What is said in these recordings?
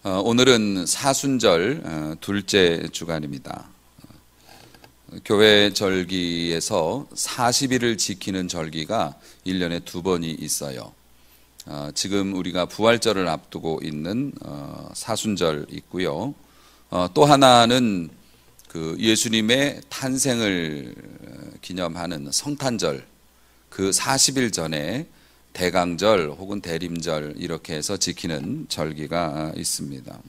오늘은 사순절 둘째 주간입니다. 교회 절기에서 40일을 지키는 절기가 1년에 2번이 있어요. 지금 우리가 부활절을 앞두고 있는 사순절 있고요. 또 하나는 그 예수님의 탄생을 기념하는 성탄절, 그 40일 전에 대강절 혹은 대림절 이렇게 해서 지키는 절기가 있습니다.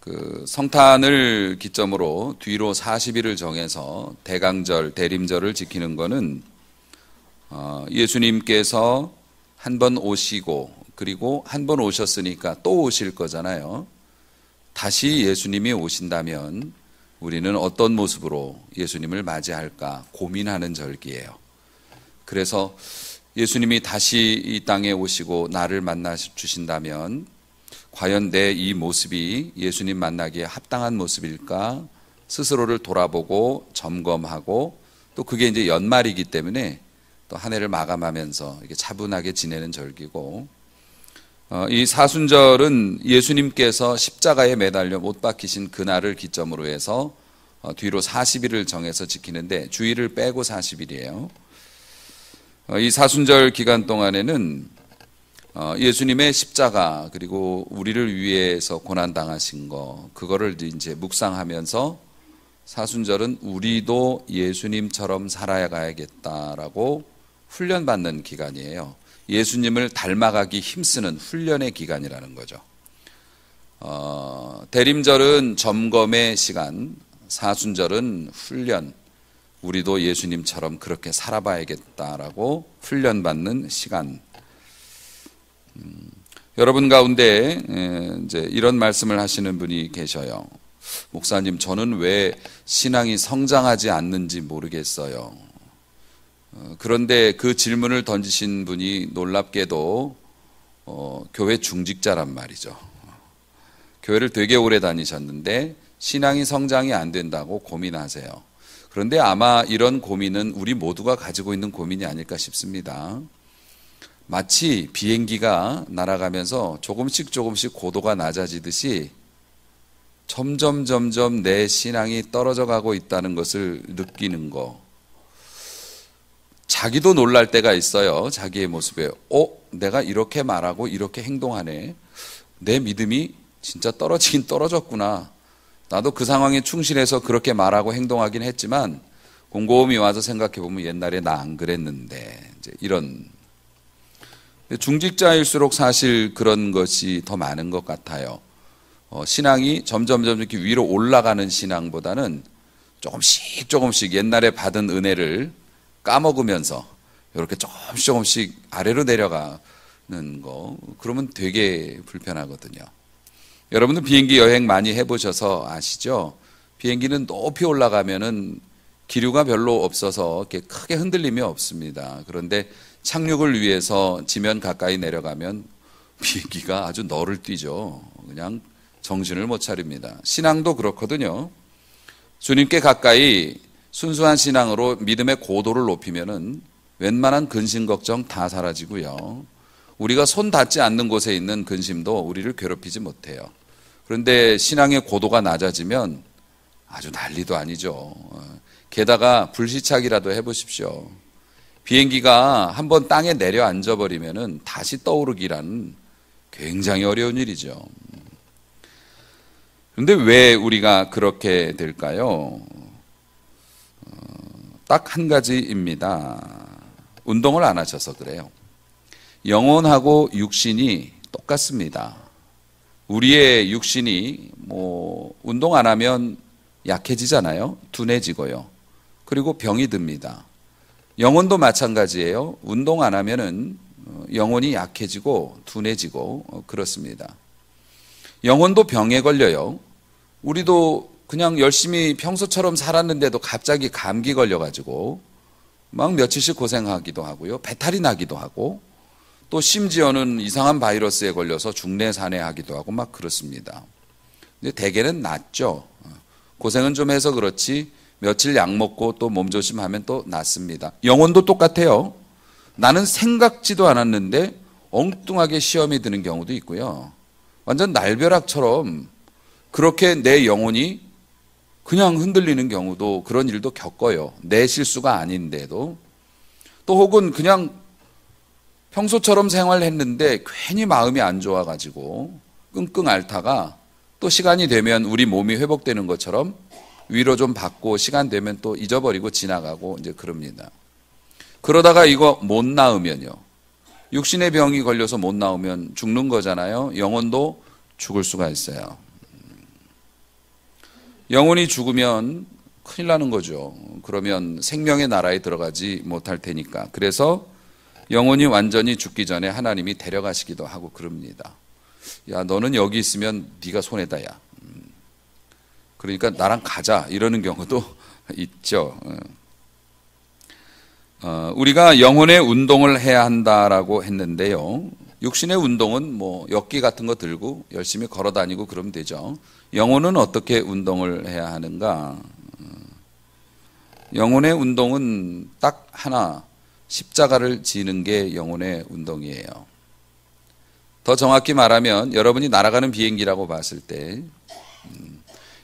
그 성탄을 기점으로 뒤로 40일을 정해서 대강절, 대림절을 지키는 것은 예수님께서 한 번 오시고 그리고 한 번 오셨으니까 또 오실 거잖아요. 다시 예수님이 오신다면 우리는 어떤 모습으로 예수님을 맞이할까 고민하는 절기예요. 그래서 예수님이 다시 이 땅에 오시고 나를 만나 주신다면 과연 내 이 모습이 예수님 만나기에 합당한 모습일까 스스로를 돌아보고 점검하고 또 그게 이제 연말이기 때문에 또 한 해를 마감하면서 이렇게 차분하게 지내는 절기고, 이 사순절은 예수님께서 십자가에 매달려 못 박히신 그날을 기점으로 해서 뒤로 40일을 정해서 지키는데 주일을 빼고 40일이에요. 이 사순절 기간 동안에는 예수님의 십자가 그리고 우리를 위해서 고난당하신 거 그거를 이제 묵상하면서 사순절은 우리도 예수님처럼 살아가야겠다라고 훈련받는 기간이에요. 예수님을 닮아가기 힘쓰는 훈련의 기간이라는 거죠. 대림절은 점검의 시간, 사순절은 훈련, 우리도 예수님처럼 그렇게 살아봐야겠다라고 훈련받는 시간. 여러분 가운데 이제 이런 말씀을 하시는 분이 계셔요. 목사님, 저는 왜 신앙이 성장하지 않는지 모르겠어요. 그런데 그 질문을 던지신 분이 놀랍게도 교회 중직자란 말이죠. 교회를 되게 오래 다니셨는데 신앙이 성장이 안 된다고 고민하세요. 그런데 아마 이런 고민은 우리 모두가 가지고 있는 고민이 아닐까 싶습니다. 마치 비행기가 날아가면서 조금씩 고도가 낮아지듯이 점점 내 신앙이 떨어져 가고 있다는 것을 느끼는 거. 자기도 놀랄 때가 있어요. 자기의 모습에. 내가 이렇게 말하고 이렇게 행동하네. 내 믿음이 진짜 떨어지긴 떨어졌구나. 나도 그 상황에 충실해서 그렇게 말하고 행동하긴 했지만 곰곰이 와서 생각해 보면 옛날에 나 안 그랬는데, 이제 이런. 중직자일수록 사실 그런 것이 더 많은 것 같아요. 신앙이 점점 이렇게 위로 올라가는 신앙보다는 조금씩 옛날에 받은 은혜를 까먹으면서 이렇게 조금씩 아래로 내려가는 거, 그러면 되게 불편하거든요. 여러분들 비행기 여행 많이 해보셔서 아시죠? 비행기는 높이 올라가면은 기류가 별로 없어서 이렇게 크게 흔들림이 없습니다. 그런데 착륙을 위해서 지면 가까이 내려가면 비행기가 아주 널을 뛰죠. 그냥 정신을 못 차립니다. 신앙도 그렇거든요. 주님께 가까이 순수한 신앙으로 믿음의 고도를 높이면은 웬만한 근심 걱정 다 사라지고요. 우리가 손 닿지 않는 곳에 있는 근심도 우리를 괴롭히지 못해요. 그런데 신앙의 고도가 낮아지면 아주 난리도 아니죠. 게다가 불시착이라도 해보십시오. 비행기가 한번 땅에 내려앉아 버리면은 다시 떠오르기란 굉장히 어려운 일이죠. 그런데 왜 우리가 그렇게 될까요? 딱 한 가지입니다. 운동을 안 하셔서 그래요. 영혼하고 육신이 똑같습니다. 우리의 육신이 운동 안 하면 약해지잖아요. 둔해지고요. 그리고 병이 듭니다. 영혼도 마찬가지예요. 운동 안 하면은 영혼이 약해지고 둔해지고 그렇습니다. 영혼도 병에 걸려요. 우리도 그냥 열심히 평소처럼 살았는데도 갑자기 감기 걸려가지고 막 며칠씩 고생하기도 하고요. 배탈이 나기도 하고 또 심지어는 이상한 바이러스에 걸려서 중내산해하기도 하고 막 그렇습니다. 근데 대개는 낫죠. 고생은 좀 해서 그렇지 며칠 약 먹고 또 몸조심하면 또 낫습니다. 영혼도 똑같아요. 나는 생각지도 않았는데 엉뚱하게 시험이 드는 경우도 있고요. 완전 날벼락처럼 그렇게 내 영혼이 그냥 흔들리는 경우도, 그런 일도 겪어요. 내 실수가 아닌데도. 또 혹은 그냥 평소처럼 생활했는데 괜히 마음이 안 좋아가지고 끙끙 앓다가 또 시간이 되면 우리 몸이 회복되는 것처럼 위로 좀 받고 시간 되면 또 잊어버리고 지나가고 이제 그럽니다. 그러다가 이거 못 나으면요. 육신의 병이 걸려서 못 나오면 죽는 거잖아요. 영혼도 죽을 수가 있어요. 영혼이 죽으면 큰일 나는 거죠. 그러면 생명의 나라에 들어가지 못할 테니까. 그래서 영혼이 완전히 죽기 전에 하나님이 데려가시기도 하고 그럽니다. 야, 너는 여기 있으면 네가 손해다, 야. 그러니까 나랑 가자, 이러는 경우도 있죠. 우리가 영혼의 운동을 해야 한다라고 했는데요. 육신의 운동은 뭐 역기 같은 거 들고 열심히 걸어 다니고 그러면 되죠. 영혼은 어떻게 운동을 해야 하는가? 영혼의 운동은 딱 하나, 십자가를 지는 게 영혼의 운동이에요. 더 정확히 말하면 여러분이 날아가는 비행기라고 봤을 때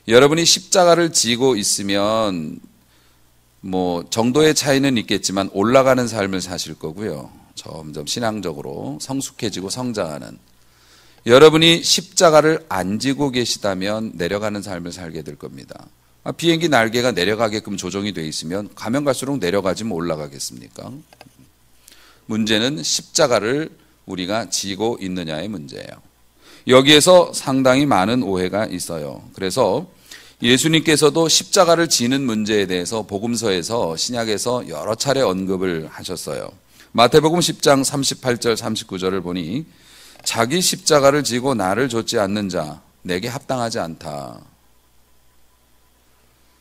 여러분이 십자가를 지고 있으면 뭐 정도의 차이는 있겠지만 올라가는 삶을 사실 거고요. 점점 신앙적으로 성숙해지고 성장하는. 여러분이 십자가를 안 지고 계시다면 내려가는 삶을 살게 될 겁니다. 비행기 날개가 내려가게끔 조정이 돼 있으면 가면 갈수록 내려가지면 올라가겠습니까? 문제는 십자가를 우리가 지고 있느냐의 문제예요. 여기에서 상당히 많은 오해가 있어요. 그래서 예수님께서도 십자가를 지는 문제에 대해서 복음서에서, 신약에서 여러 차례 언급을 하셨어요. 마태복음 10장 38절 39절을 보니 자기 십자가를 지고 나를 좇지 않는 자 내게 합당하지 않다.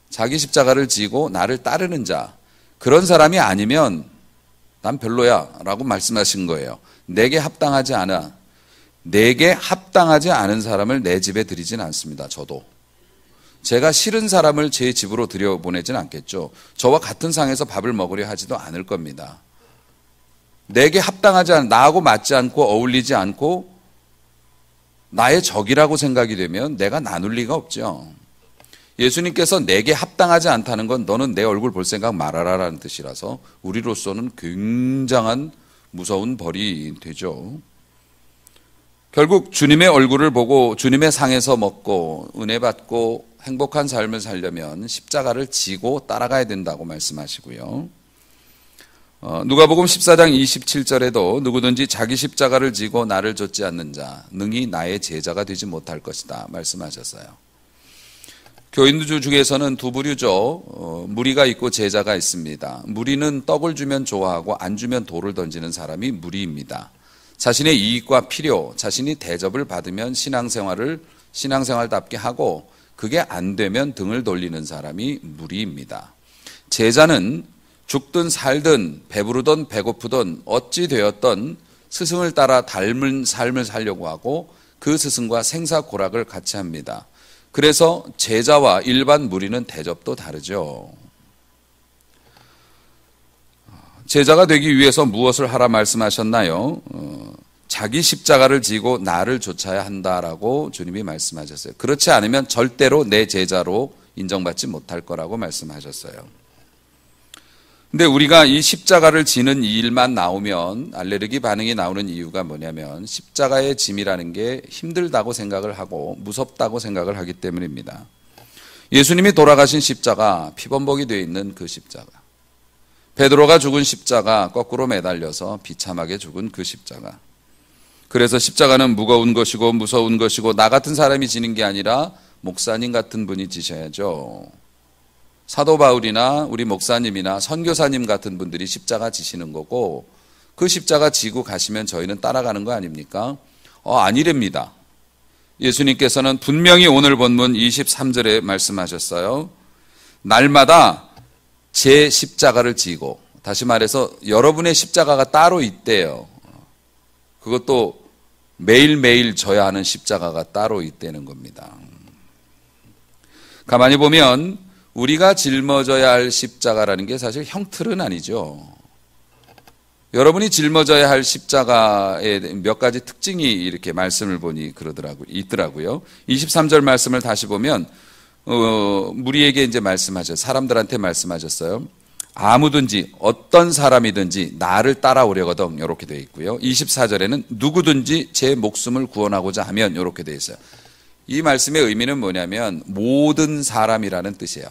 자기 십자가를 지고 나를 따르는 자, 그런 사람이 아니면 난 별로야 라고 말씀하신 거예요. 내게 합당하지 않아. 내게 합당하지 않은 사람을 내 집에 들이진 않습니다. 저도. 제가 싫은 사람을 제 집으로 들여보내진 않겠죠. 저와 같은 상에서 밥을 먹으려 하지도 않을 겁니다. 내게 합당하지 않은, 나하고 맞지 않고 어울리지 않고 나의 적이라고 생각이 되면 내가 나눌 리가 없죠. 예수님께서 내게 합당하지 않다는 건 너는 내 얼굴 볼 생각 말아라라는 뜻이라서 우리로서는 굉장한 무서운 벌이 되죠. 결국 주님의 얼굴을 보고 주님의 상에서 먹고 은혜 받고 행복한 삶을 살려면 십자가를 지고 따라가야 된다고 말씀하시고요. 누가복음 14장 27절에도 누구든지 자기 십자가를 지고 나를 좇지 않는 자 능히 나의 제자가 되지 못할 것이다 말씀하셨어요. 교인들 중에서는 두 부류죠. 무리가 있고 제자가 있습니다. 무리는 떡을 주면 좋아하고 안 주면 돌을 던지는 사람이 무리입니다. 자신의 이익과 필요, 자신이 대접을 받으면 신앙생활답게 하고 그게 안 되면 등을 돌리는 사람이 무리입니다. 제자는 죽든 살든 배부르든 배고프든 어찌 되었든 스승을 따라 닮은 삶을 살려고 하고 그 스승과 생사고락을 같이 합니다. 그래서 제자와 일반 무리는 대접도 다르죠. 제자가 되기 위해서 무엇을 하라 말씀하셨나요? 자기 십자가를 지고 나를 좇아야 한다라고 주님이 말씀하셨어요. 그렇지 않으면 절대로 내 제자로 인정받지 못할 거라고 말씀하셨어요. 근데 우리가 이 십자가를 지는 이 일만 나오면 알레르기 반응이 나오는 이유가 뭐냐면 십자가의 짐이라는 게 힘들다고 생각을 하고 무섭다고 생각을 하기 때문입니다. 예수님이 돌아가신 십자가, 피범벅이 되어 있는 그 십자가, 베드로가 죽은 십자가, 거꾸로 매달려서 비참하게 죽은 그 십자가. 그래서 십자가는 무거운 것이고 무서운 것이고 나 같은 사람이 지는 게 아니라 목사님 같은 분이 지셔야죠. 사도 바울이나 우리 목사님이나 선교사님 같은 분들이 십자가 지시는 거고 그 십자가 지고 가시면 저희는 따라가는 거 아닙니까? 아니랍니다. 예수님께서는 분명히 오늘 본문 23절에 말씀하셨어요. 날마다 제 십자가를 지고, 다시 말해서 여러분의 십자가가 따로 있대요. 그것도 매일매일 져야 하는 십자가가 따로 있다는 겁니다. 가만히 보면 우리가 짊어져야 할 십자가라는 게 사실 형틀은 아니죠. 여러분이 жил머져야 할 십자가의 몇 가지 특징이 이렇게 말씀을 보니 있더라고요. 23절 말씀을 다시 보면 무리에게 이제 말씀하셨어요. 사람들한테 말씀하셨어요. 아무든지 어떤 사람이든지 나를 따라오려거든 이렇게 되어 있고요. 24절에는 누구든지 제 목숨을 구원하고자 하면 이렇게 되어 있어요. 이 말씀의 의미는 뭐냐면 모든 사람이라는 뜻이에요.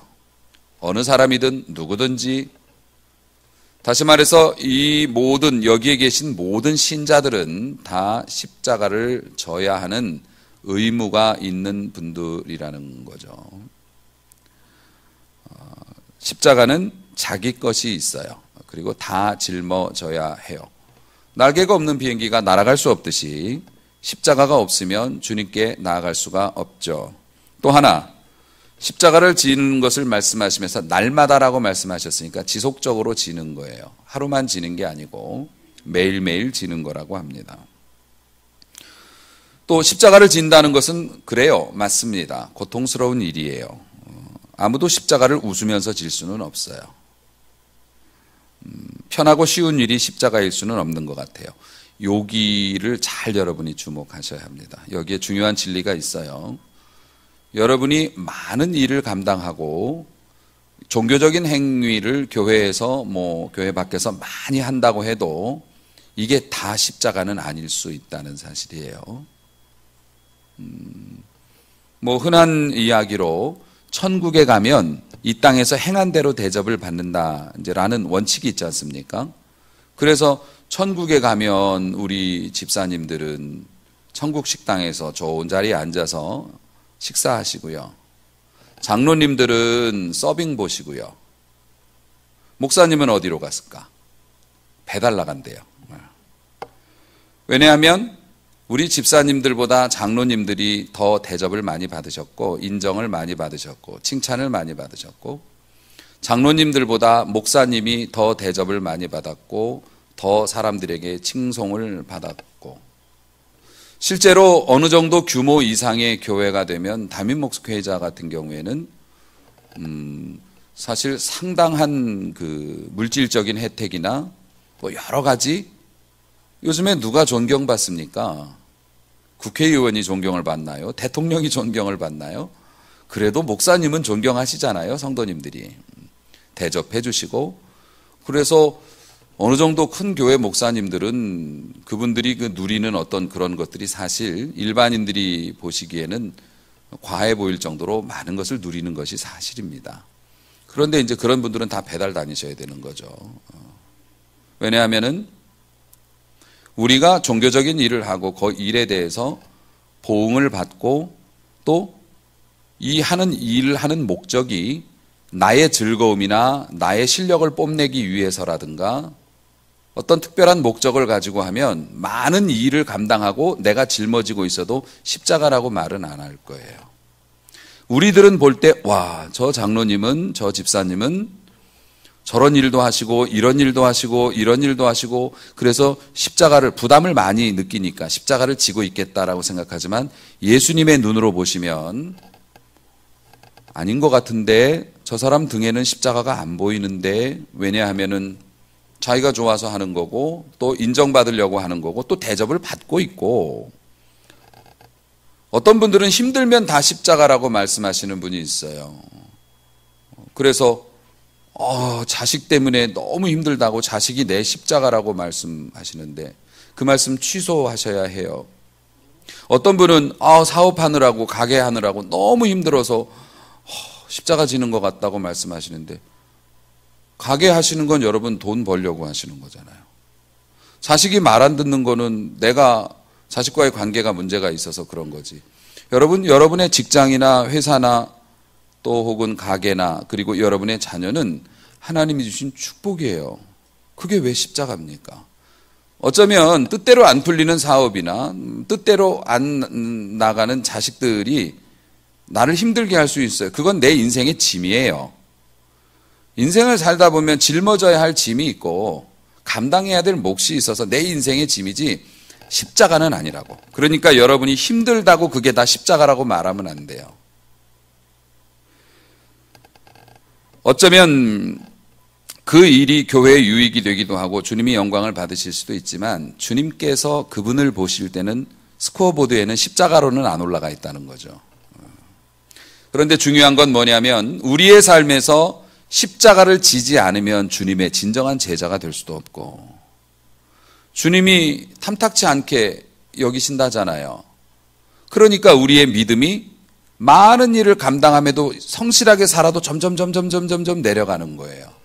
어느 사람이든 누구든지, 다시 말해서 이 모든 여기에 계신 모든 신자들은 다 십자가를 져야 하는 의무가 있는 분들이라는 거죠. 십자가는 자기 것이 있어요. 그리고 다 짊어져야 해요. 날개가 없는 비행기가 날아갈 수 없듯이 십자가가 없으면 주님께 나아갈 수가 없죠. 또 하나, 십자가를 지는 것을 말씀하시면서 날마다라고 말씀하셨으니까 지속적으로 지는 거예요. 하루만 지는 게 아니고 매일매일 지는 거라고 합니다. 또 십자가를 진다는 것은 그래요. 맞습니다. 고통스러운 일이에요. 아무도 십자가를 웃으면서 질 수는 없어요. 편하고 쉬운 일이 십자가일 수는 없는 것 같아요. 여기를 잘 여러분이 주목하셔야 합니다. 여기에 중요한 진리가 있어요. 여러분이 많은 일을 감당하고 종교적인 행위를 교회에서 교회 밖에서 많이 한다고 해도 이게 다 십자가는 아닐 수 있다는 사실이에요. 흔한 이야기로 천국에 가면 이 땅에서 행한 대로 대접을 받는다라는 원칙이 있지 않습니까? 그래서 천국에 가면 우리 집사님들은 천국 식당에서 좋은 자리에 앉아서 식사하시고요. 장로님들은 서빙 보시고요. 목사님은 어디로 갔을까? 배달 나간대요. 왜냐하면 우리 집사님들보다 장로님들이 더 대접을 많이 받으셨고 인정을 많이 받으셨고 칭찬을 많이 받으셨고, 장로님들보다 목사님이 더 대접을 많이 받았고 더 사람들에게 칭송을 받았고, 실제로 어느 정도 규모 이상의 교회가 되면 담임 목회자 같은 경우에는 사실 상당한 그 물질적인 혜택이나 또 여러 가지, 요즘에 누가 존경받습니까? 국회의원이 존경을 받나요? 대통령이 존경을 받나요? 그래도 목사님은 존경하시잖아요. 성도님들이 대접해 주시고. 그래서 어느 정도 큰 교회 목사님들은 그분들이 누리는 어떤 그런 것들이 사실 일반인들이 보시기에는 과해 보일 정도로 많은 것을 누리는 것이 사실입니다. 그런데 이제 그런 분들은 다 배달 다니셔야 되는 거죠. 왜냐하면은 우리가 종교적인 일을 하고 그 일에 대해서 보응을 받고 또 이 하는 일을 하는 목적이 나의 즐거움이나 나의 실력을 뽐내기 위해서라든가 어떤 특별한 목적을 가지고 하면 많은 일을 감당하고 내가 짊어지고 있어도 십자가라고 말은 안 할 거예요. 우리들은 볼 때 와, 저 장로님은, 저 집사님은 저런 일도 하시고 이런 일도 하시고 이런 일도 하시고 그래서 십자가를 부담을 많이 느끼니까 십자가를 지고 있겠다라고 생각하지만 예수님의 눈으로 보시면 아닌 것 같은데 저 사람 등에는 십자가가 안 보이는데, 왜냐하면은 자기가 좋아서 하는 거고 또 인정받으려고 하는 거고 또 대접을 받고 있고, 어떤 분들은 힘들면 다 십자가라고 말씀하시는 분이 있어요. 그래서 자식 때문에 너무 힘들다고 자식이 내 십자가라고 말씀하시는데 그 말씀 취소하셔야 해요. 어떤 분은 사업하느라고 가게 하느라고 너무 힘들어서 십자가 지는 것 같다고 말씀하시는데, 가게 하시는 건 여러분 돈 벌려고 하시는 거잖아요. 자식이 말 안 듣는 거는 내가 자식과의 관계가 문제가 있어서 그런 거지. 여러분의 직장이나 회사나 또 혹은 가게나 그리고 여러분의 자녀는 하나님이 주신 축복이에요. 그게 왜 십자가입니까? 어쩌면 뜻대로 안 풀리는 사업이나 뜻대로 안 나가는 자식들이 나를 힘들게 할 수 있어요. 그건 내 인생의 짐이에요. 인생을 살다 보면 짊어져야 할 짐이 있고 감당해야 될 몫이 있어서 내 인생의 짐이지 십자가는 아니라고. 그러니까 여러분이 힘들다고 그게 다 십자가라고 말하면 안 돼요. 어쩌면 그 일이 교회의 유익이 되기도 하고 주님이 영광을 받으실 수도 있지만 주님께서 그분을 보실 때는 스코어보드에는 십자가로는 안 올라가 있다는 거죠. 그런데 중요한 건 뭐냐면 우리의 삶에서 십자가를 지지 않으면 주님의 진정한 제자가 될 수도 없고 주님이 탐탁치 않게 여기신다잖아요. 그러니까 우리의 믿음이 많은 일을 감당함에도 성실하게 살아도 점점 내려가는 거예요.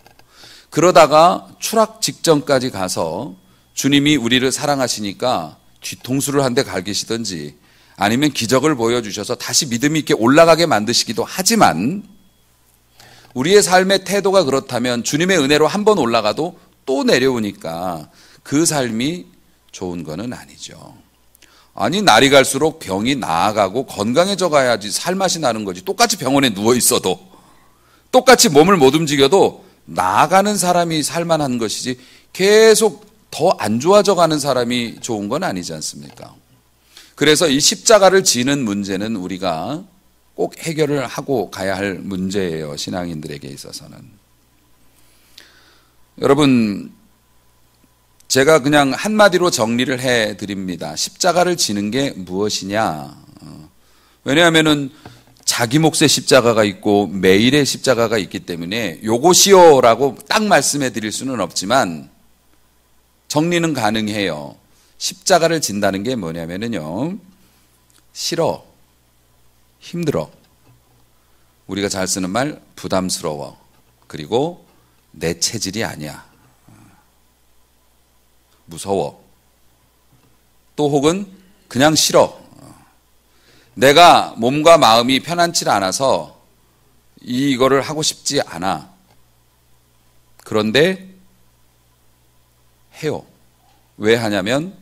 그러다가 추락 직전까지 가서 주님이 우리를 사랑하시니까 뒤통수를 한 대 갈기시든지 아니면 기적을 보여주셔서 다시 믿음이 있게 올라가게 만드시기도 하지만 우리의 삶의 태도가 그렇다면 주님의 은혜로 한 번 올라가도 또 내려오니까 그 삶이 좋은 거는 아니죠. 아니 날이 갈수록 병이 나아가고 건강해져 가야지 살맛이 나는 거지. 똑같이 병원에 누워 있어도 똑같이 몸을 못 움직여도 나아가는 사람이 살만한 것이지 계속 더 안 좋아져 가는 사람이 좋은 건 아니지 않습니까? 그래서 이 십자가를 지는 문제는 우리가 꼭 해결을 하고 가야 할 문제예요. 신앙인들에게 있어서는. 여러분, 제가 그냥 한마디로 정리를 해드립니다. 십자가를 지는 게 무엇이냐? 왜냐하면은 자기 몫의 십자가가 있고 매일의 십자가가 있기 때문에 요것이요라고 딱 말씀해 드릴 수는 없지만 정리는 가능해요. 십자가를 진다는 게 뭐냐면은요, 싫어, 힘들어, 우리가 잘 쓰는 말 부담스러워, 그리고 내 체질이 아니야, 무서워, 또 혹은 그냥 싫어, 내가 몸과 마음이 편안치 않아서 이거를 하고 싶지 않아. 그런데 해요. 왜 하냐면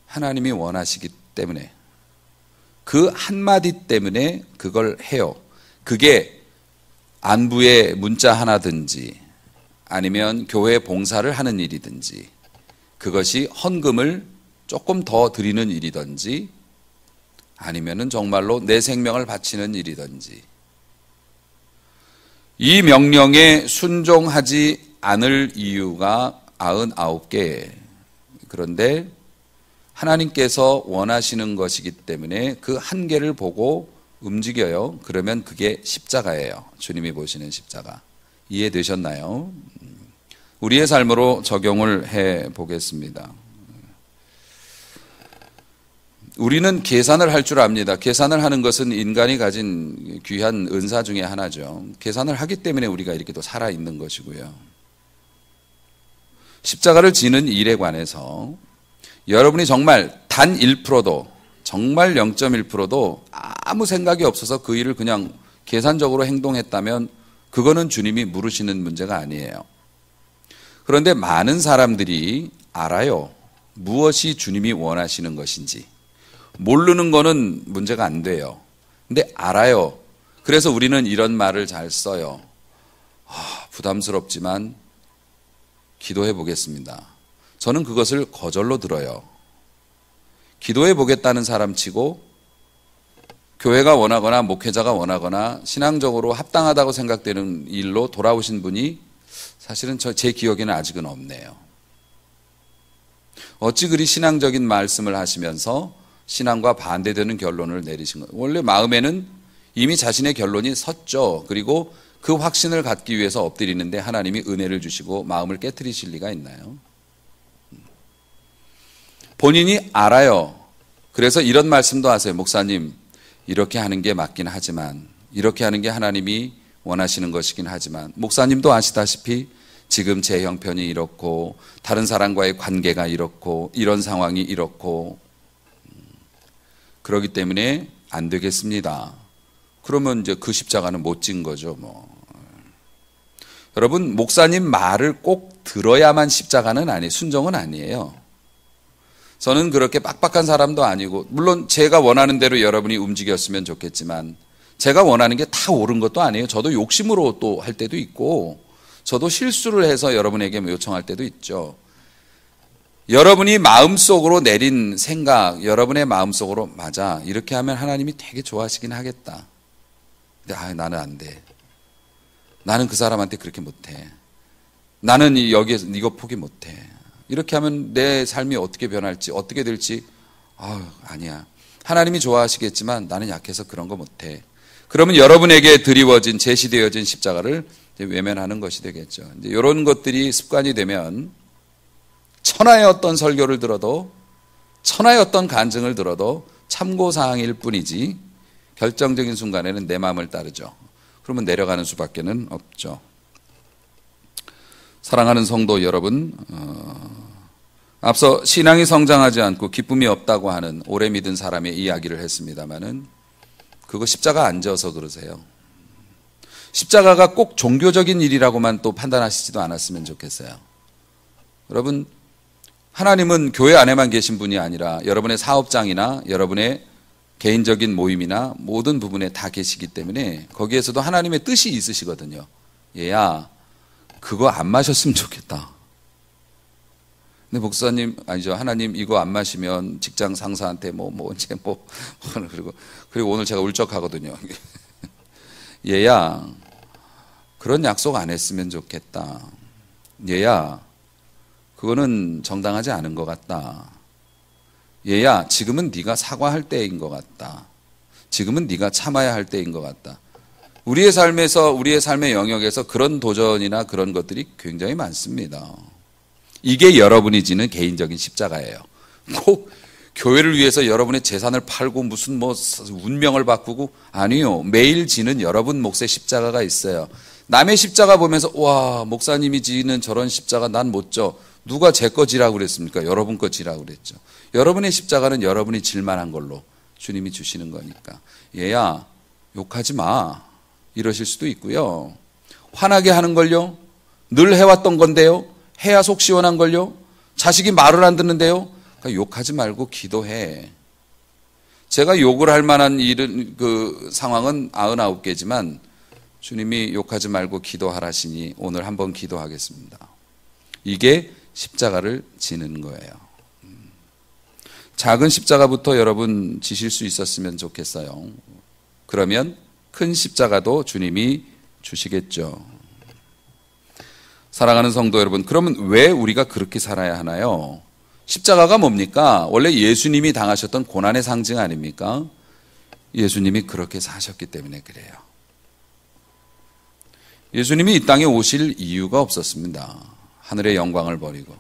하나님이 원하시기 때문에, 그 한마디 때문에 그걸 해요. 그게 안부의 문자 하나든지 아니면 교회 봉사를 하는 일이든지 그것이 헌금을 조금 더 드리는 일이든지 아니면은 정말로 내 생명을 바치는 일이든지 이 명령에 순종하지 않을 이유가 99개. 그런데 하나님께서 원하시는 것이기 때문에 그 한계를 보고 움직여요. 그러면 그게 십자가예요. 주님이 보시는 십자가. 이해되셨나요? 우리의 삶으로 적용을 해 보겠습니다. 우리는 계산을 할 줄 압니다. 계산을 하는 것은 인간이 가진 귀한 은사 중에 하나죠. 계산을 하기 때문에 우리가 이렇게 또 살아있는 것이고요. 십자가를 지는 일에 관해서 여러분이 정말 단 1%도, 정말 0.1%도 아무 생각이 없어서 그 일을 그냥 계산적으로 행동했다면 그거는 주님이 물으시는 문제가 아니에요. 그런데 많은 사람들이 알아요. 무엇이 주님이 원하시는 것인지. 모르는 거는 문제가 안 돼요. 근데 알아요. 그래서 우리는 이런 말을 잘 써요. 부담스럽지만 기도해 보겠습니다. 저는 그것을 거절로 들어요. 기도해 보겠다는 사람 치고 교회가 원하거나 목회자가 원하거나 신앙적으로 합당하다고 생각되는 일로 돌아오신 분이 사실은 제 기억에는 아직은 없네요. 어찌 그리 신앙적인 말씀을 하시면서 신앙과 반대되는 결론을 내리신 거예요. 원래 마음에는 이미 자신의 결론이 섰죠. 그리고 그 확신을 갖기 위해서 엎드리는데 하나님이 은혜를 주시고 마음을 깨트리실 리가 있나요? 본인이 알아요. 그래서 이런 말씀도 하세요. 목사님, 이렇게 하는 게 맞긴 하지만, 이렇게 하는 게 하나님이 원하시는 것이긴 하지만, 목사님도 아시다시피 지금 제 형편이 이렇고 다른 사람과의 관계가 이렇고 이런 상황이 이렇고 그렇기 때문에 안 되겠습니다. 그러면 이제 그 십자가는 못 진 거죠, 여러분, 목사님 말을 꼭 들어야만 십자가는 아니에요. 순종은 아니에요. 저는 그렇게 빡빡한 사람도 아니고, 물론 제가 원하는 대로 여러분이 움직였으면 좋겠지만 제가 원하는 게 다 옳은 것도 아니에요. 저도 욕심으로 또 할 때도 있고 저도 실수를 해서 여러분에게 요청할 때도 있죠. 여러분이 마음속으로 내린 생각, 여러분의 마음속으로 맞아, 이렇게 하면 하나님이 되게 좋아하시긴 하겠다. 근데 나는 안 돼. 나는 그 사람한테 그렇게 못해. 나는 여기에서 이거 포기 못해. 이렇게 하면 내 삶이 어떻게 변할지, 어떻게 될지, 아니야. 하나님이 좋아하시겠지만 나는 약해서 그런 거 못해. 그러면 여러분에게 드리워진, 제시되어진 십자가를 외면하는 것이 되겠죠. 이제 이런 것들이 습관이 되면 천하의 어떤 설교를 들어도, 천하의 어떤 간증을 들어도 참고사항일 뿐이지 결정적인 순간에는 내 마음을 따르죠. 그러면 내려가는 수밖에는 없죠. 사랑하는 성도 여러분, 앞서 신앙이 성장하지 않고 기쁨이 없다고 하는 오래 믿은 사람의 이야기를 했습니다마는 그거 십자가 안 져서 그러세요. 십자가가 꼭 종교적인 일이라고만 또 판단하시지도 않았으면 좋겠어요. 여러분, 하나님은 교회 안에만 계신 분이 아니라 여러분의 사업장이나 여러분의 개인적인 모임이나 모든 부분에 다 계시기 때문에 거기에서도 하나님의 뜻이 있으시거든요. 얘야, 그거 안 마셨으면 좋겠다. 근데 목사님, 아니죠. 하나님 이거 안 마시면 직장 상사한테 그리고 오늘 제가 울적하거든요. 얘야, 그런 약속 안 했으면 좋겠다. 얘야, 그거는 정당하지 않은 것 같다. 얘야, 지금은 네가 사과할 때인 것 같다. 지금은 네가 참아야 할 때인 것 같다. 우리의 삶에서, 우리의 삶의 영역에서 그런 도전이나 그런 것들이 굉장히 많습니다. 이게 여러분이 지는 개인적인 십자가예요. 꼭 교회를 위해서 여러분의 재산을 팔고 무슨 운명을 바꾸고, 아니요. 매일 지는 여러분 몫의 십자가가 있어요. 남의 십자가 보면서 와, 목사님이 지는 저런 십자가 난 못 져. 누가 제 거 지라고 그랬습니까? 여러분 거 지라고 그랬죠. 여러분의 십자가는 여러분이 질 만한 걸로 주님이 주시는 거니까. 얘야, 욕하지 마. 이러실 수도 있고요. 화나게 하는 걸요. 늘 해왔던 건데요. 해야 속 시원한 걸요. 자식이 말을 안 듣는데요. 그러니까 욕하지 말고 기도해. 제가 욕을 할 만한 그 상황은 99개지만 주님이 욕하지 말고 기도하라시니 오늘 한번 기도하겠습니다. 이게 십자가를 지는 거예요. 작은 십자가부터 여러분 지실 수 있었으면 좋겠어요. 그러면 큰 십자가도 주님이 주시겠죠. 사랑하는 성도 여러분, 그러면 왜 우리가 그렇게 살아야 하나요? 십자가가 뭡니까? 원래 예수님이 당하셨던 고난의 상징 아닙니까? 예수님이 그렇게 사셨기 때문에 그래요. 예수님이 이 땅에 오실 이유가 없었습니다. 하늘의 영광을 버리고.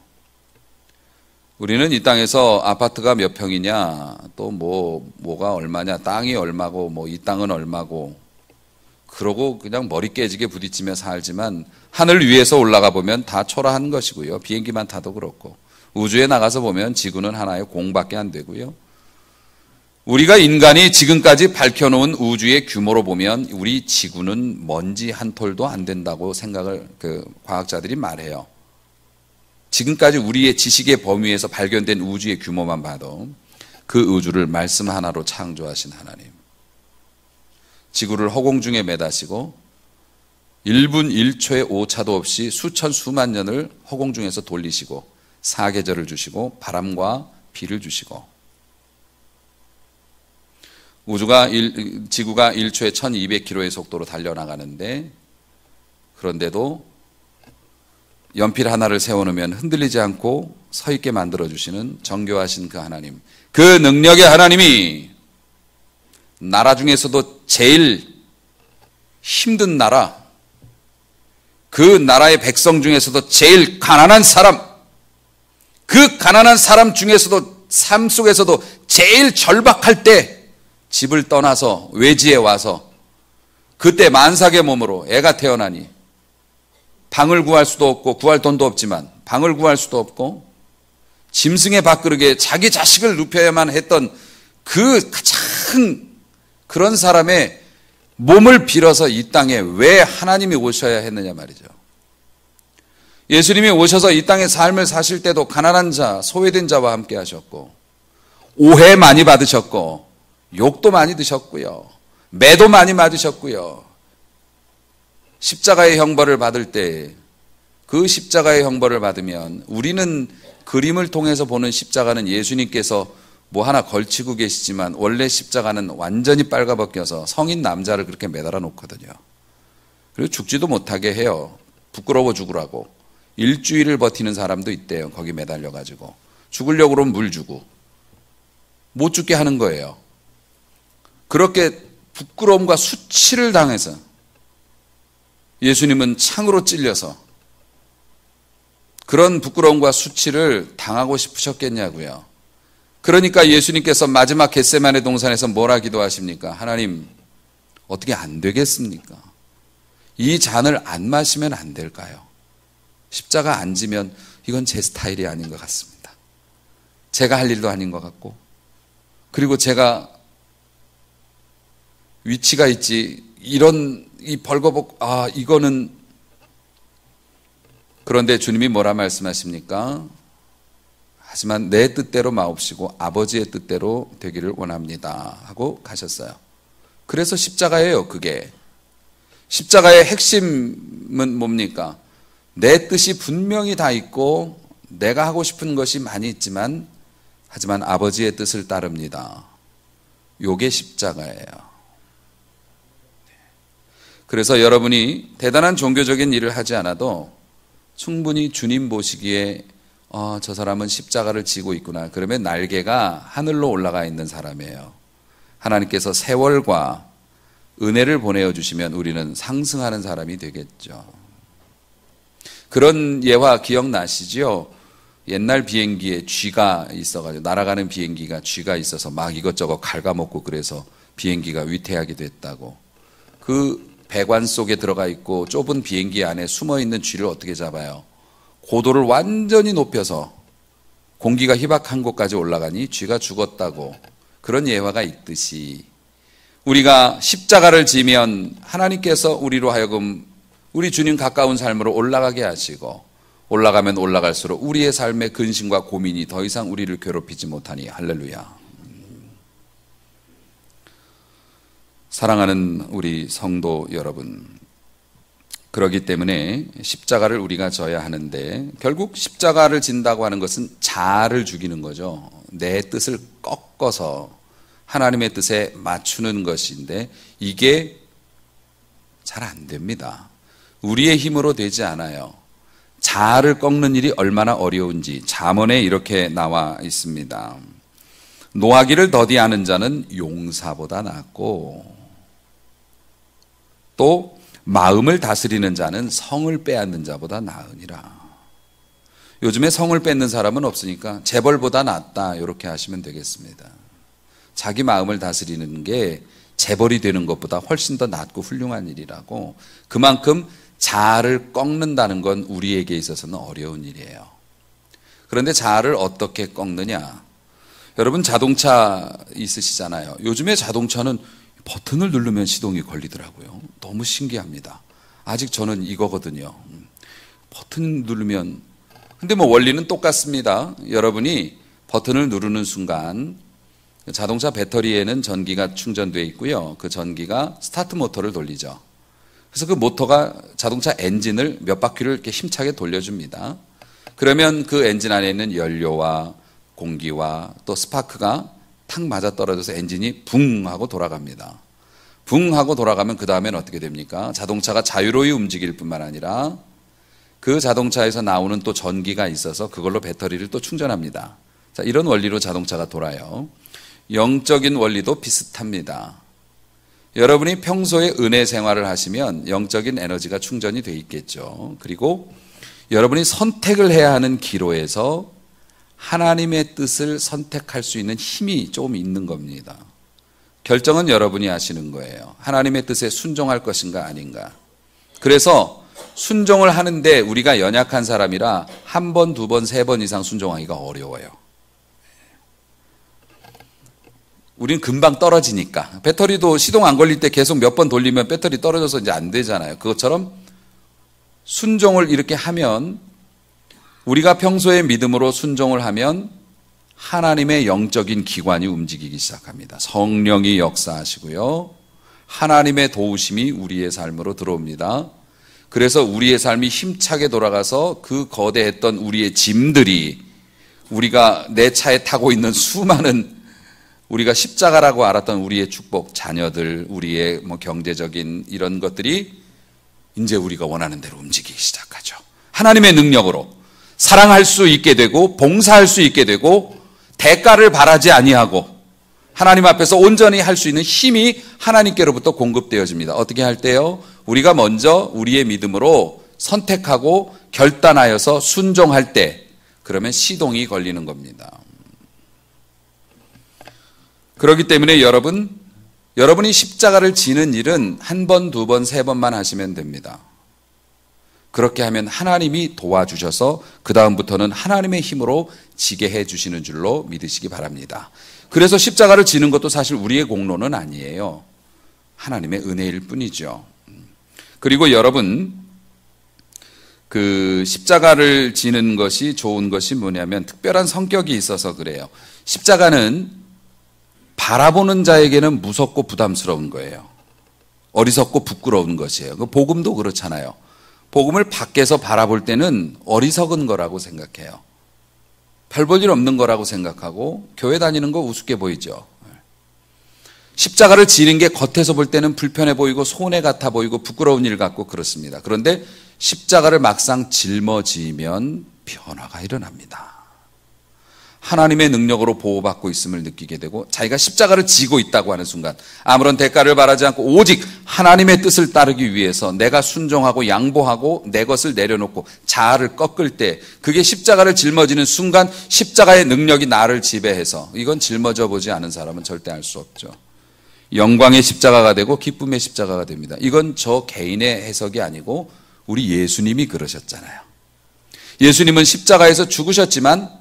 우리는 이 땅에서 아파트가 몇 평이냐, 또 뭐가 얼마냐, 땅이 얼마고, 이 땅은 얼마고, 그러고 그냥 머리 깨지게 부딪히며 살지만 하늘 위에서 올라가 보면 다 초라한 것이고요. 비행기만 타도 그렇고. 우주에 나가서 보면 지구는 하나의 공밖에 안 되고요. 우리가 인간이 지금까지 밝혀놓은 우주의 규모로 보면 우리 지구는 먼지 한 톨도 안 된다고 생각을 과학자들이 말해요. 지금까지 우리의 지식의 범위에서 발견된 우주의 규모만 봐도 그 우주를 말씀 하나로 창조하신 하나님. 지구를 허공 중에 매다시고 1분 1초의 오차도 없이 수천 수만 년을 허공 중에서 돌리시고 사계절을 주시고 바람과 비를 주시고 지구가 1초에 1200km의 속도로 달려나가는데 그런데도 연필 하나를 세워놓으면 흔들리지 않고 서 있게 만들어주시는 정교하신 그 하나님. 그 능력의 하나님이 나라 중에서도 제일 힘든 나라, 그 나라의 백성 중에서도 제일 가난한 사람, 그 가난한 사람 중에서도 삶 속에서도 제일 절박할 때 집을 떠나서 외지에 와서 그때 만삭의 몸으로 애가 태어나니 방을 구할 수도 없고 구할 돈도 없지만 방을 구할 수도 없고 짐승의 밥그릇에 자기 자식을 눕혀야만 했던 그 가장 그런 사람의 몸을 빌어서 이 땅에 왜 하나님이 오셔야 했느냐 말이죠. 예수님이 오셔서 이 땅의 삶을 사실 때도 가난한 자, 소외된 자와 함께 하셨고 오해 많이 받으셨고 욕도 많이 드셨고요. 매도 많이 맞으셨고요. 십자가의 형벌을 받을 때 그 십자가의 형벌을 받으면 우리는 그림을 통해서 보는 십자가는 예수님께서 뭐 하나 걸치고 계시지만 원래 십자가는 완전히 빨가벗겨서 성인 남자를 그렇게 매달아 놓거든요. 그리고 죽지도 못하게 해요. 부끄러워 죽으라고. 일주일을 버티는 사람도 있대요. 거기 매달려가지고. 죽으려고 그러면 물 주고. 못 죽게 하는 거예요. 그렇게 부끄러움과 수치를 당해서 예수님은 창으로 찔려서 그런 부끄러움과 수치를 당하고 싶으셨겠냐고요. 그러니까 예수님께서 마지막 겟세마네 동산에서 뭐라 기도하십니까? 하나님, 어떻게 안 되겠습니까? 이 잔을 안 마시면 안 될까요? 십자가 안 지면 이건 제 스타일이 아닌 것 같습니다. 제가 할 일도 아닌 것 같고, 그리고 제가 위치가 있지, 이 벌거벗고, 이거는. 그런데 주님이 뭐라 말씀하십니까? 하지만 내 뜻대로 마옵시고 아버지의 뜻대로 되기를 원합니다 하고 가셨어요. 그래서 십자가예요. 그게 십자가의 핵심은 뭡니까? 내 뜻이 분명히 다 있고 내가 하고 싶은 것이 많이 있지만 하지만 아버지의 뜻을 따릅니다. 요게 십자가예요. 그래서 여러분이 대단한 종교적인 일을 하지 않아도 충분히 주님 보시기에 저 사람은 십자가를 지고 있구나. 그러면 날개가 하늘로 올라가 있는 사람이에요. 하나님께서 세월과 은혜를 보내어 주시면 우리는 상승하는 사람이 되겠죠. 그런 예화 기억나시죠? 옛날 비행기에 쥐가 있어가지고 날아가는 비행기가 쥐가 있어서 막 이것저것 갉아먹고 그래서 비행기가 위태하게 됐다고. 그 배관 속에 들어가 있고 좁은 비행기 안에 숨어있는 쥐를 어떻게 잡아요? 고도를 완전히 높여서 공기가 희박한 곳까지 올라가니 쥐가 죽었다고. 그런 예화가 있듯이 우리가 십자가를 지면 하나님께서 우리로 하여금 우리 주님 가까운 삶으로 올라가게 하시고 올라가면 올라갈수록 우리의 삶의 근심과 고민이 더 이상 우리를 괴롭히지 못하니 할렐루야. 사랑하는 우리 성도 여러분, 그렇기 때문에 십자가를 우리가 져야 하는데 결국 십자가를 진다고 하는 것은 자아를 죽이는 거죠. 내 뜻을 꺾어서 하나님의 뜻에 맞추는 것인데 이게 잘 안 됩니다. 우리의 힘으로 되지 않아요. 자아를 꺾는 일이 얼마나 어려운지 잠언에 이렇게 나와 있습니다. 노하기를 더디하는 자는 용사보다 낫고 또 마음을 다스리는 자는 성을 빼앗는 자보다 나으니라. 요즘에 성을 뺏는 사람은 없으니까 재벌보다 낫다 이렇게 하시면 되겠습니다. 자기 마음을 다스리는 게 재벌이 되는 것보다 훨씬 더 낫고 훌륭한 일이라고. 그만큼 자아를 꺾는다는 건 우리에게 있어서는 어려운 일이에요. 그런데 자아를 어떻게 꺾느냐? 여러분 자동차 있으시잖아요. 요즘에 자동차는 버튼을 누르면 시동이 걸리더라고요. 너무 신기합니다. 아직 저는 이거거든요. 버튼 누르면. 근데 뭐 원리는 똑같습니다. 여러분이 버튼을 누르는 순간 자동차 배터리에는 전기가 충전되어 있고요. 그 전기가 스타트 모터를 돌리죠. 그래서 그 모터가 자동차 엔진을 몇 바퀴를 이렇게 힘차게 돌려줍니다. 그러면 그 엔진 안에 있는 연료와 공기와 또 스파크가 탁 맞아 떨어져서 엔진이 붕 하고 돌아갑니다. 붕 하고 돌아가면 그 다음엔 어떻게 됩니까? 자동차가 자유로이 움직일 뿐만 아니라 그 자동차에서 나오는 또 전기가 있어서 그걸로 배터리를 또 충전합니다. 자, 이런 원리로 자동차가 돌아요. 영적인 원리도 비슷합니다. 여러분이 평소에 은혜 생활을 하시면 영적인 에너지가 충전이 돼 있겠죠. 그리고 여러분이 선택을 해야 하는 기로에서 하나님의 뜻을 선택할 수 있는 힘이 조금 있는 겁니다. 결정은 여러분이 하시는 거예요. 하나님의 뜻에 순종할 것인가 아닌가. 그래서 순종을 하는데 우리가 연약한 사람이라 한 번, 두 번, 세 번 이상 순종하기가 어려워요. 우린 금방 떨어지니까. 배터리도 시동 안 걸릴 때 계속 몇 번 돌리면 배터리 떨어져서 이제 안 되잖아요. 그것처럼 순종을 이렇게 하면 우리가 평소에 믿음으로 순종을 하면 하나님의 영적인 기관이 움직이기 시작합니다. 성령이 역사하시고요. 하나님의 도우심이 우리의 삶으로 들어옵니다. 그래서 우리의 삶이 힘차게 돌아가서 그 거대했던 우리의 짐들이 우리가 내 차에 타고 있는 수많은 우리가 십자가라고 알았던 우리의 축복, 자녀들, 우리의 경제적인 이런 것들이 이제 우리가 원하는 대로 움직이기 시작하죠. 하나님의 능력으로 사랑할 수 있게 되고 봉사할 수 있게 되고 대가를 바라지 아니하고 하나님 앞에서 온전히 할 수 있는 힘이 하나님께로부터 공급되어집니다. 어떻게 할 때요? 우리가 먼저 우리의 믿음으로 선택하고 결단하여서 순종할 때, 그러면 시동이 걸리는 겁니다. 그렇기 때문에 여러분이 십자가를 지는 일은 한 번, 두 번, 세 번만 하시면 됩니다. 그렇게 하면 하나님이 도와주셔서 그 다음부터는 하나님의 힘으로 지게 해주시는 줄로 믿으시기 바랍니다. 그래서 십자가를 지는 것도 사실 우리의 공로는 아니에요. 하나님의 은혜일 뿐이죠. 그리고 여러분, 그 십자가를 지는 것이 좋은 것이 뭐냐면 특별한 성격이 있어서 그래요. 십자가는 바라보는 자에게는 무섭고 부담스러운 거예요. 어리석고 부끄러운 것이에요. 그 복음도 그렇잖아요. 복음을 밖에서 바라볼 때는 어리석은 거라고 생각해요. 별 볼 일 없는 거라고 생각하고 교회 다니는 거 우습게 보이죠. 십자가를 지는 게 겉에서 볼 때는 불편해 보이고 손해 같아 보이고 부끄러운 일 같고 그렇습니다. 그런데 십자가를 막상 짊어지면 변화가 일어납니다. 하나님의 능력으로 보호받고 있음을 느끼게 되고 자기가 십자가를 지고 있다고 하는 순간 아무런 대가를 바라지 않고 오직 하나님의 뜻을 따르기 위해서 내가 순종하고 양보하고 내 것을 내려놓고 자아를 꺾을 때 그게 십자가를 짊어지는 순간 십자가의 능력이 나를 지배해서 이건 짊어져 보지 않은 사람은 절대 알 수 없죠. 영광의 십자가가 되고 기쁨의 십자가가 됩니다. 이건 저 개인의 해석이 아니고 우리 예수님이 그러셨잖아요. 예수님은 십자가에서 죽으셨지만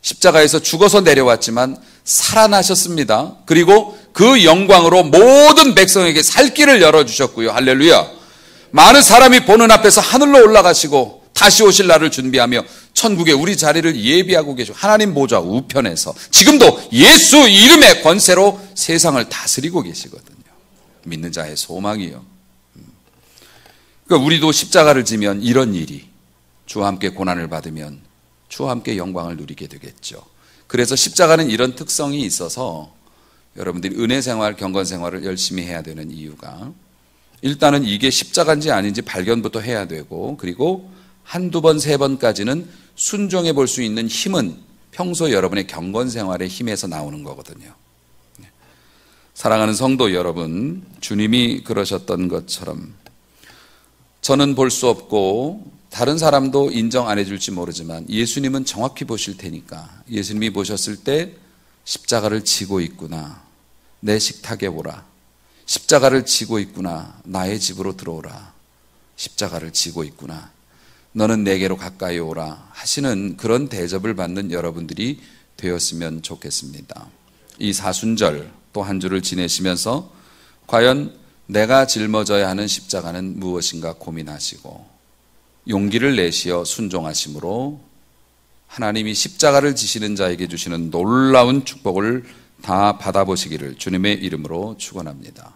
십자가에서 죽어서 내려왔지만 살아나셨습니다. 그리고 그 영광으로 모든 백성에게 살 길을 열어주셨고요. 할렐루야. 많은 사람이 보는 앞에서 하늘로 올라가시고 다시 오실 날을 준비하며 천국에 우리 자리를 예비하고 계시고 하나님 보좌 우편에서 지금도 예수 이름의 권세로 세상을 다스리고 계시거든요. 믿는 자의 소망이요. 그러니까 우리도 십자가를 지면 이런 일이, 주와 함께 고난을 받으면 주와 함께 영광을 누리게 되겠죠. 그래서 십자가는 이런 특성이 있어서 여러분들이 은혜 생활, 경건 생활을 열심히 해야 되는 이유가 일단은 이게 십자가인지 아닌지 발견부터 해야 되고 그리고 한두 번, 세 번까지는 순종해 볼 수 있는 힘은 평소 여러분의 경건 생활의 힘에서 나오는 거거든요. 사랑하는 성도 여러분, 주님이 그러셨던 것처럼 저는 볼 수 없고 다른 사람도 인정 안 해줄지 모르지만 예수님은 정확히 보실 테니까 예수님이 보셨을 때 십자가를 지고 있구나. 내 식탁에 오라. 십자가를 지고 있구나. 나의 집으로 들어오라. 십자가를 지고 있구나. 너는 내게로 가까이 오라 하시는 그런 대접을 받는 여러분들이 되었으면 좋겠습니다. 이 사순절 또 한 주를 지내시면서 과연 내가 짊어져야 하는 십자가는 무엇인가 고민하시고 용기를 내시어 순종하심으로 하나님이 십자가를 지시는 자에게 주시는 놀라운 축복을 다 받아보시기를 주님의 이름으로 축원합니다.